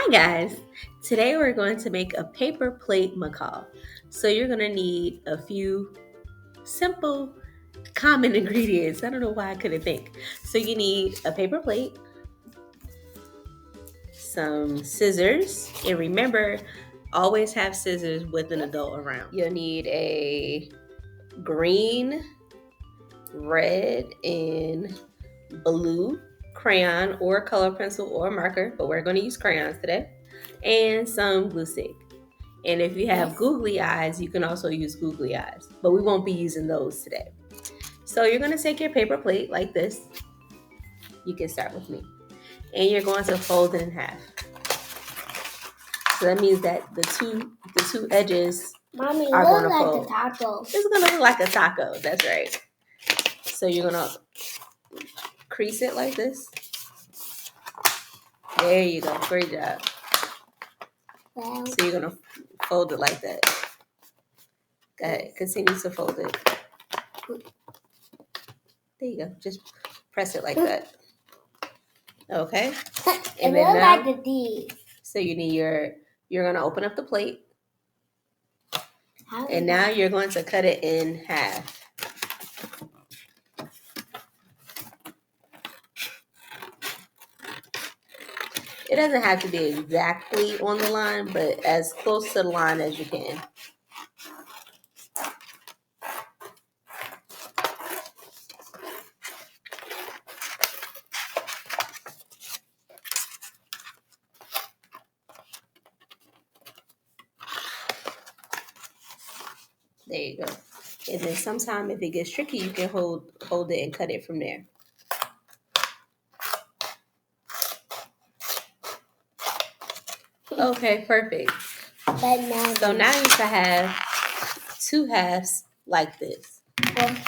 Hi guys! Today we're going to make a paper plate macaw. So you're going to need a few simple, common ingredients. I don't know why I couldn't think. So you need a paper plate, some scissors, and remember, always have scissors with an adult around. You'll need a green, red, and blue crayon or color pencil or marker, but we're going to use crayons today, and some glue stick. And if you have googly eyes, you can also use googly eyes, but we won't be using those today. So you're going to take your paper plate like this. You can start with me. And you're going to fold it in half. So that means that the two edges Mommy, are going to like fold. A taco. It's going to look like a taco. That's right. So you're going to crease it like this. There you go. Great job. Wow. So you're going to fold it like that. Go ahead. Continue to fold it. There you go. Just press it like that. Okay. And then now, like the D. So you need you're going to open up the plate. And now you're going to cut it in half. It doesn't have to be exactly on the line, but as close to the line as you can. There you go. And then sometime if it gets tricky, you can hold it and cut it from there. Okay, perfect. So now you can have two halves like this.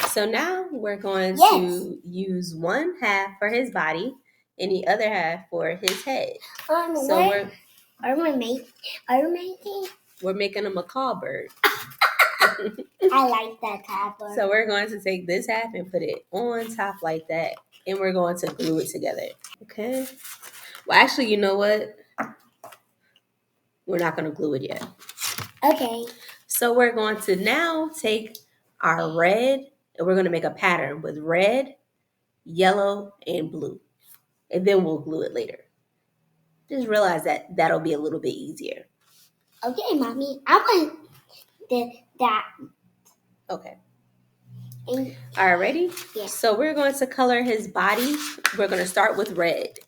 So now we're going to use one half for his body and the other half for his head. So we're making a macaw bird. I like that tapper. So we're going to take this half and put it on top like that, and we're going to glue it together. Okay. Well, actually, you know what? We're not going to glue it yet. Okay. So we're going to now take our red, and we're going to make a pattern with red, yellow, and blue. And then we'll glue it later. Just realize that that'll be a little bit easier. Okay, Mommy. I want that. Okay. All right, ready? Yeah. So we're going to color his body. We're going to start with red.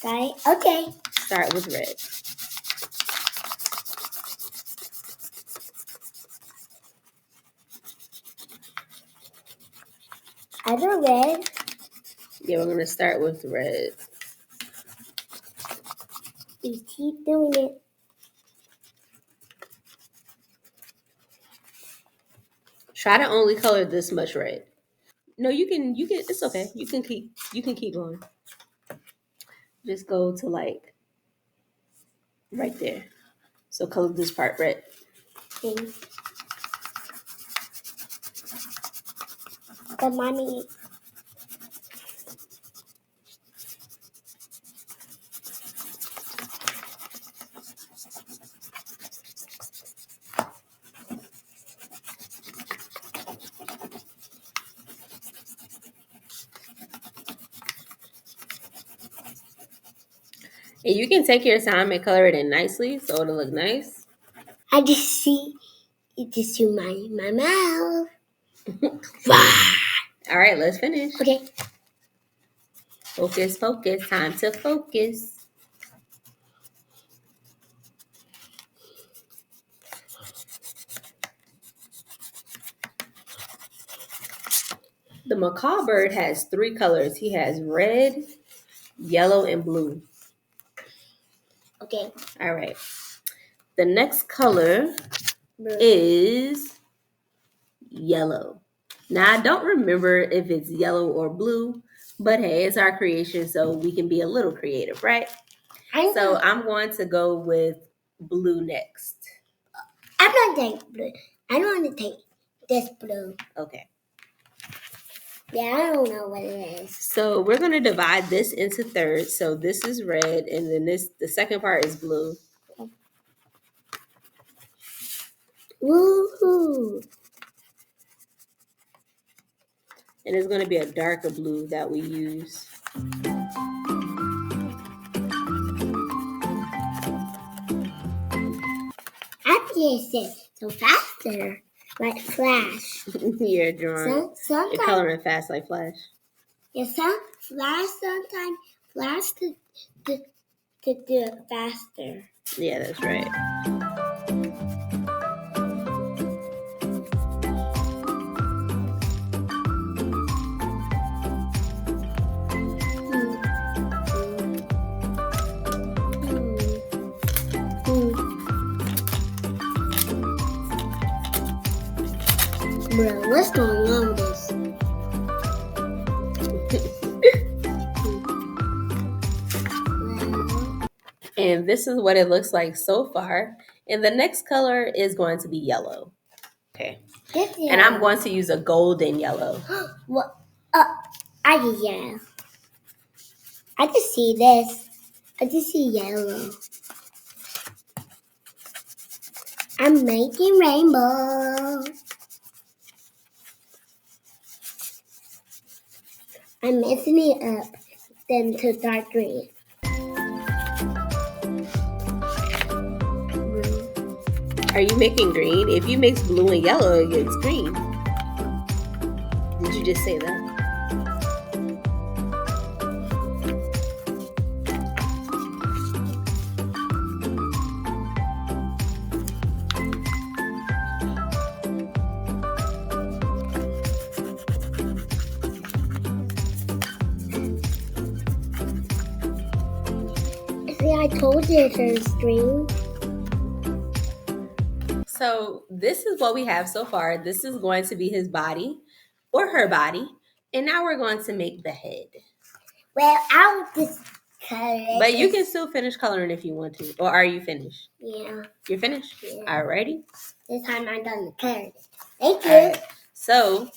Right? Okay. Start with red. Other red. Yeah, we're going to start with red. You keep doing it. Try to only color this much red. No, you can, it's okay. You can keep going. Just go to like right there. So color this part red. But Mommy. And you can take your time and color it in nicely so it'll look nice. I just see my mouth. All right, let's finish. Okay. Focus, focus. Time to focus. The macaw bird has 3 colors. He has red, yellow, and blue. Okay. All right. The next color is yellow. Now, I don't remember if it's yellow or blue, but hey, it's our creation, so we can be a little creative, right? So I'm going to go with blue next. I'm not taking blue. I don't want to take this blue. Okay. Yeah, I don't know what it is. So we're going to divide this into thirds. So this is red, and then the second part is blue. Woohoo! And it's going to be a darker blue that we use. I just said so faster, like Flash. You're drawing. Sometimes You're coloring fast like Flash. Yeah, sometimes Flash to do it faster. Yeah, that's right. Bro, what's going on with this? And this is what it looks like so far. And the next color is going to be yellow. Okay. And I'm going to use a golden yellow. What? I just yellow. I just see this. I just see yellow. I'm making rainbow. I'm mixing it up, then to dark green. Are you making green? If you mix blue and yellow, it gets green. Did you just say that? See, I told you it's green. So this is what we have so far. This is going to be his body or her body. And now we're going to make the head. Well, I'll just color it. But you can still finish coloring if you want to. Or are you finished? Yeah. You're finished? Yeah. Alrighty. This time I'm done the coloring. Thank you. Right. So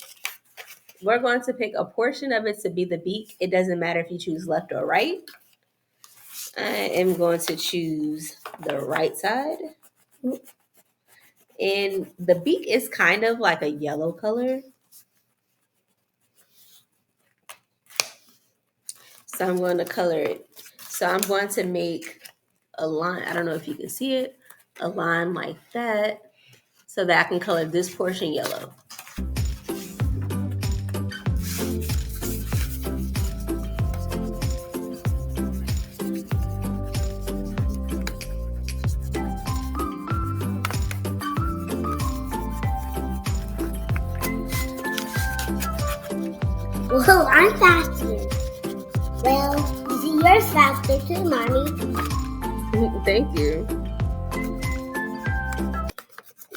we're going to pick a portion of it to be the beak. It doesn't matter if you choose left or right. I am going to choose the right side. And the beak is kind of like a yellow color. So I'm going to color it. So I'm going to make a line. I don't know if you can see it. A line like that. So that I can color this portion yellow. Whoa, I'm faster. Well, you see, you're faster too, Mommy. Thank you.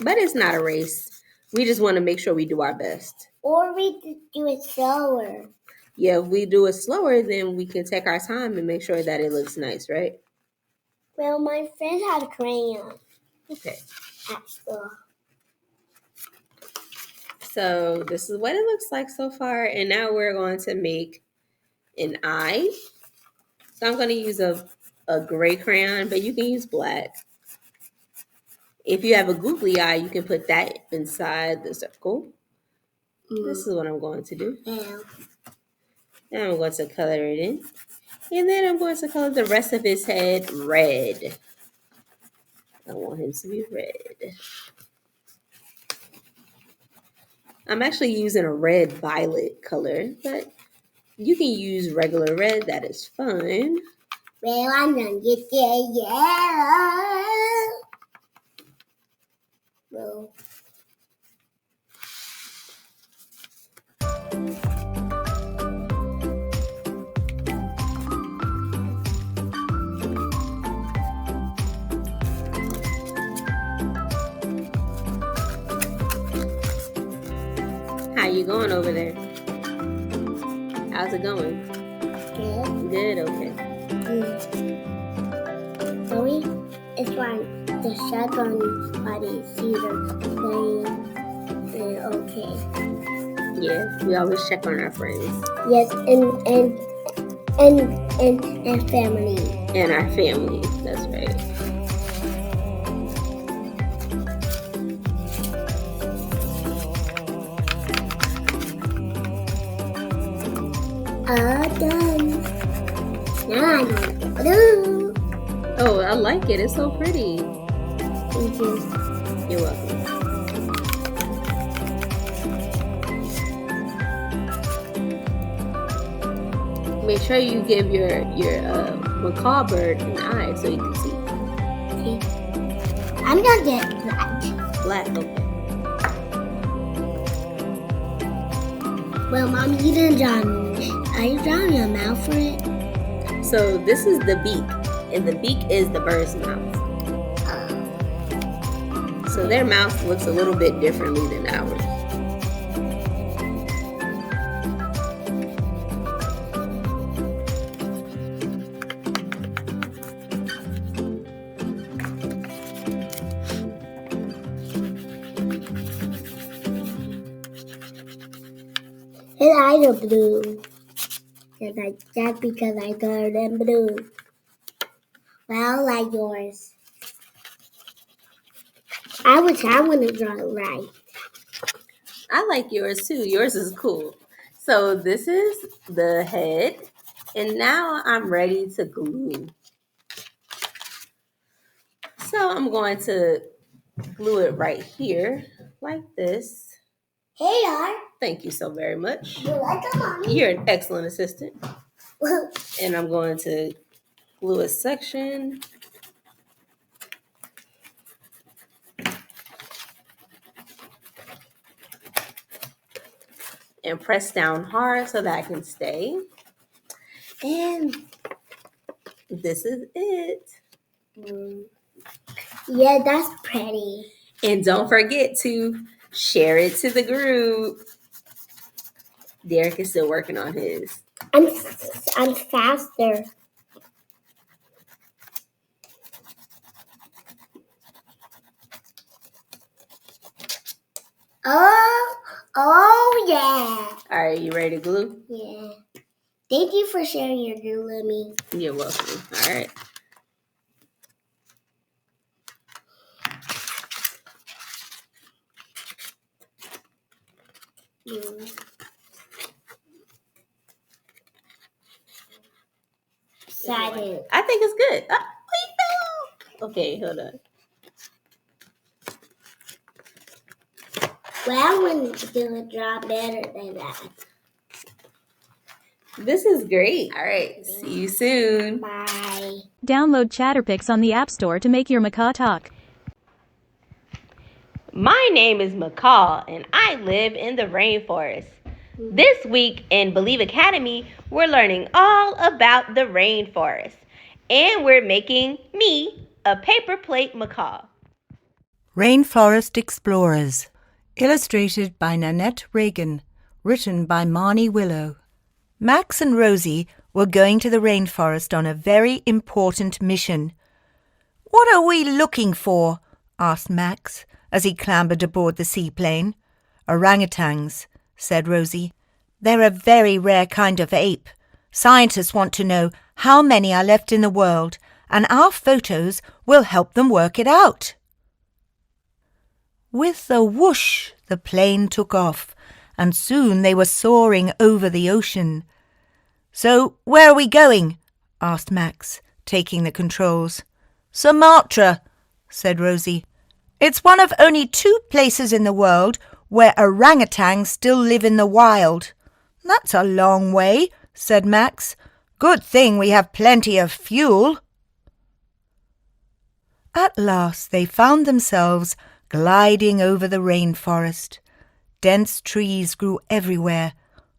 But it's not a race. We just want to make sure we do our best. Or we could do it slower. Yeah, if we do it slower, then we can take our time and make sure that it looks nice, right? Well, my friend had a crayon. Okay. At school. So this is what it looks like so far. And now we're going to make an eye. So I'm going to use a gray crayon, but you can use black. If you have a googly eye, you can put that inside the circle. This is what I'm going to do. Yeah. Now I'm going to color it in. And then I'm going to color the rest of his head red. I want him to be red. I'm actually using a red violet color, but you can use regular red. That is fine. Well, I'm gonna get the yellow. Well. How you going over there? How's it going? Good. Good, okay. Sorry, it's when the shotgun body sees her playing. Okay. Yeah, we always check on our friends. Yes, and family. And our family, that's right. Done. Now I know what to do. Oh, I like it. It's so pretty. Thank you. You're welcome. Make sure you give your macaw bird an eye so you can see. Okay. I'm gonna get black. Black, okay. Well, Mom, you didn't draw. Are you drawing a mouth for it? So this is the beak, and the beak is the bird's mouth. So their mouth looks a little bit differently than ours. His eyes are blue. That's because I colored them blue. Well, like yours. I wish I would have drawn it right. I like yours too. Yours is cool. So this is the head, and now I'm ready to glue. So I'm going to glue it right here, like this. Hey, Yar. Thank you so very much. You're welcome, Mommy. You're an excellent assistant. And I'm going to glue a section. And press down hard so that I can stay. And this is it. Yeah, that's pretty. And don't forget to share it to the group. Derek is still working on his. I'm faster. Oh yeah. All right, you ready to glue? Yeah. Thank you for sharing your glue with me. You're welcome. All right. Excited. I think it's good. Oh, wait, no. Okay, hold on. Well, I'm going to do a draw better than that. This is great. All right. See you soon. Bye. Download Chatterpix on the App Store to make your macaw talk. My name is Macaw, and I live in the rainforest. This week in Believe Academy, we're learning all about the rainforest. And we're making me a paper plate macaw. Rainforest Explorers. Illustrated by Nanette Reagan. Written by Marnie Willow. Max and Rosie were going to the rainforest on a very important mission. "What are we looking for?" asked Max as he clambered aboard the seaplane. "Orangutans," said Rosie. "They're a very rare kind of ape. Scientists want to know how many are left in the world, and our photos will help them work it out." With a whoosh, the plane took off, and soon they were soaring over the ocean. "So, where are we going?" asked Max, taking the controls. "Sumatra," said Rosie. "It's one of only 2 places in the world where orangutans still live in the wild." "That's a long way," said Max. "Good thing we have plenty of fuel." At last they found themselves gliding over the rainforest. Dense trees grew everywhere,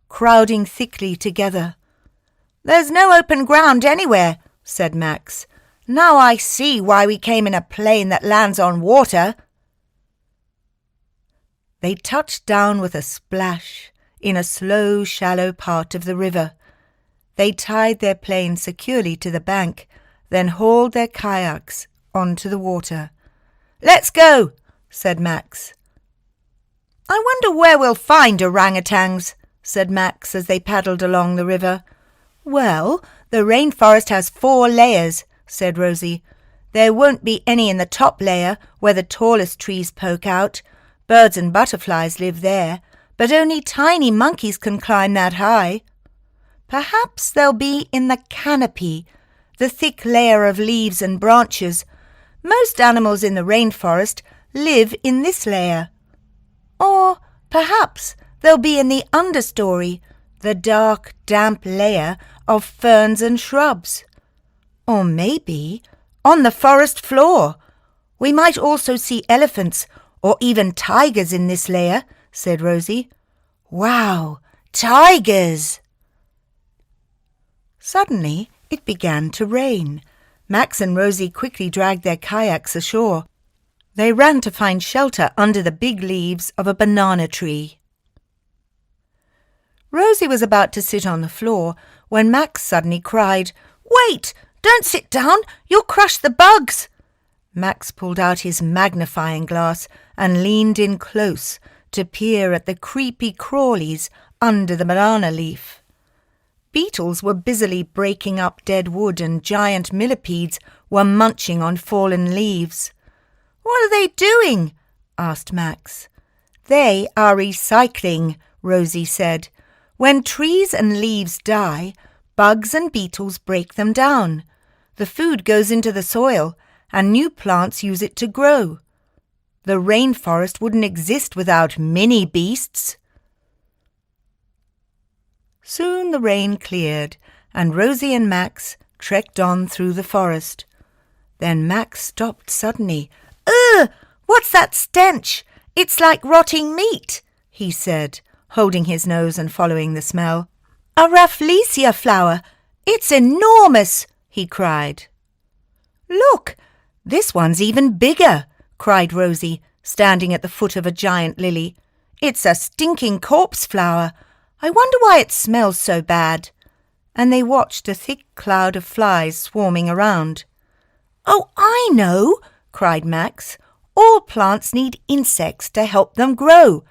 crowding thickly together. "There's no open ground anywhere," said Max. "Now I see why we came in a plane that lands on water." They touched down with a splash in a slow, shallow part of the river. They tied their plane securely to the bank, then hauled their kayaks onto the water. "Let's go," said Max. I wonder where we'll find orangutans, said Max as they paddled along the river. Well, the rainforest has 4 layers, said Rosie. There won't be any in the top layer where the tallest trees poke out. Birds and butterflies live there, but only tiny monkeys can climb that high. Perhaps they'll be in the canopy, the thick layer of leaves and branches. Most animals in the rainforest live in this layer. Or perhaps they'll be in the understory, the dark, damp layer of ferns and shrubs. Or maybe on the forest floor. We might also see elephants or even tigers in this layer, said Rosie. Wow, tigers! Suddenly it began to rain. Max and Rosie quickly dragged their kayaks ashore. They ran to find shelter under the big leaves of a banana tree. Rosie was about to sit on the floor when Max suddenly cried, "Wait! Don't sit down! You'll crush the bugs!" Max pulled out his magnifying glass and leaned in close to peer at the creepy crawlies under the banana leaf. Beetles were busily breaking up dead wood and giant millipedes were munching on fallen leaves. "What are they doing?" asked Max. "They are recycling," Rosie said. "When trees and leaves die, bugs and beetles break them down. The food goes into the soil and new plants use it to grow. The rainforest wouldn't exist without mini beasts." Soon the rain cleared and Rosie and Max trekked on through the forest. Then Max stopped suddenly. "Ugh! What's that stench? It's like rotting meat," he said, holding his nose and following the smell. "A rafflesia flower! It's enormous!" he cried. "Look! This one's even bigger!" cried Rosie, standing at the foot of a giant lily. "It's a stinking corpse flower. I wonder why it smells so bad." And they watched a thick cloud of flies swarming around. "Oh, I know!" cried Max. "All plants need insects to help them grow.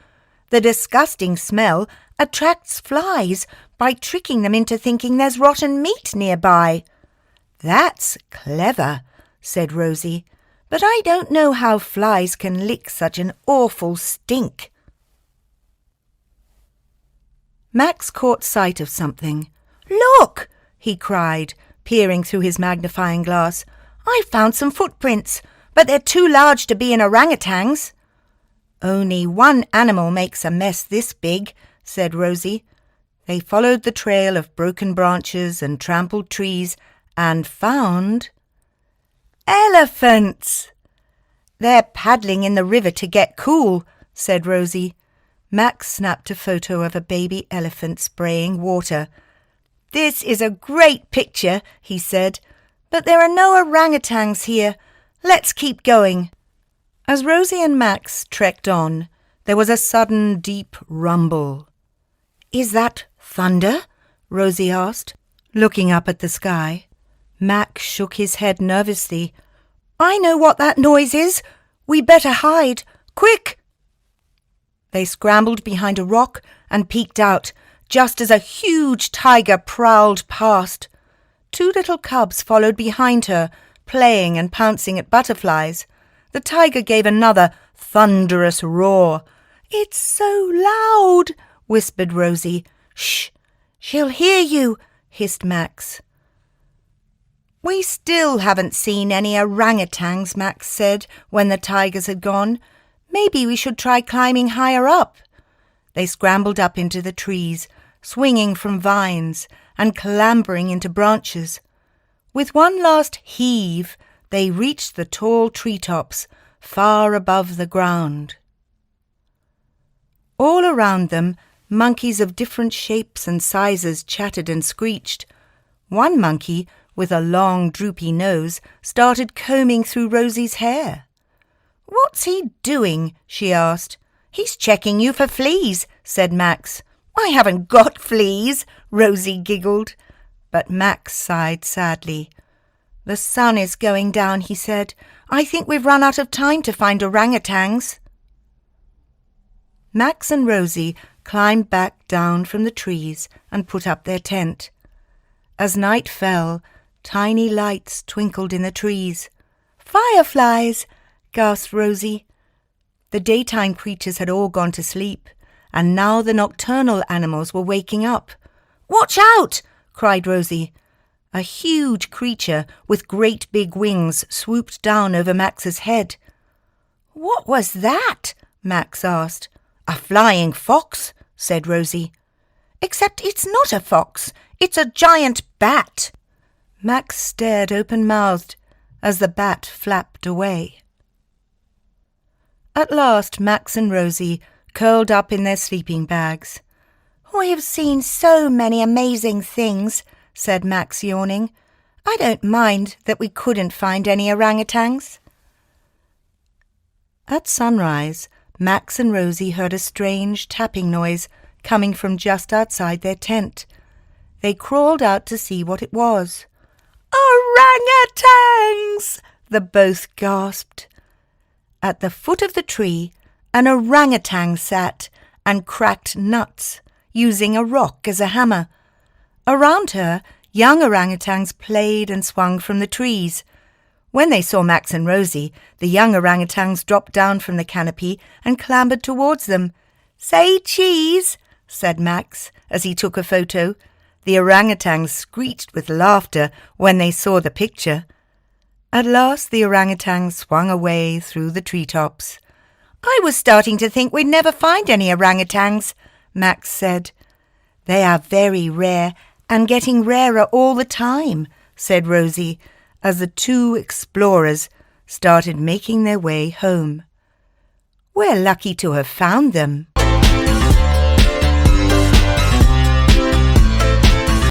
The disgusting smell attracts flies by tricking them into thinking there's rotten meat nearby." "That's clever," said Rosie, "but I don't know how flies can lick such an awful stink." Max caught sight of something. "Look!" he cried, peering through his magnifying glass. "I've found some footprints, but they're too large to be in orangutans." "Only one animal makes a mess this big," said Rosie. They followed the trail of broken branches and trampled trees and found elephants. "They're paddling in the river to get cool," said Rosie. Max snapped a photo of a baby elephant spraying water. "This is a great picture," he said, "but there are no orangutans here. Let's keep going." As Rosie and Max trekked on, there was a sudden deep rumble. "Is that thunder?" Rosie asked, looking up at the sky. Max shook his head nervously. "I know what that noise is. We better hide. Quick!" They scrambled behind a rock and peeked out, just as a huge tiger prowled past. 2 little cubs followed behind her, playing and pouncing at butterflies. The tiger gave another thunderous roar. "It's so loud," whispered Rosie. "Shh! She'll hear you," hissed Max. "We still haven't seen any orangutans," Max said when the tigers had gone. "Maybe we should try climbing higher up." They scrambled up into the trees, swinging from vines and clambering into branches. With one last heave, they reached the tall treetops, far above the ground. All around them, monkeys of different shapes and sizes chattered and screeched. One monkey, with a long, droopy nose, started combing through Rosie's hair. "What's he doing?" she asked. "He's checking you for fleas," said Max. "I haven't got fleas," Rosie giggled. But Max sighed sadly. "The sun is going down," he said. "I think we've run out of time to find orangutans." Max and Rosie climbed back down from the trees and put up their tent. As night fell, tiny lights twinkled in the trees. "Fireflies!" gasped Rosie. The daytime creatures had all gone to sleep, and now the nocturnal animals were waking up. "Watch out!" cried Rosie. A huge creature with great big wings swooped down over Max's head. "What was that?" Max asked. "A flying fox," said Rosie. "Except it's not a fox, it's a giant bat." Max stared open-mouthed as the bat flapped away. At last Max and Rosie curled up in their sleeping bags. "We've seen so many amazing things," said Max, yawning. "I don't mind that we couldn't find any orangutans." At sunrise, Max and Rosie heard a strange tapping noise coming from just outside their tent. They crawled out to see what it was. "Orangutans!" the both gasped. At the foot of the tree, an orangutan sat and cracked nuts, using a rock as a hammer. Around her, young orangutans played and swung from the trees. When they saw Max and Rosie, the young orangutans dropped down from the canopy and clambered towards them. "Say cheese," said Max as he took a photo. The orangutans screeched with laughter when they saw the picture. At last the orangutans swung away through the treetops. "I was starting to think we'd never find any orangutans," Max said. "They are very rare and getting rarer all the time," said Rosie, as the two explorers started making their way home. "We're lucky to have found them."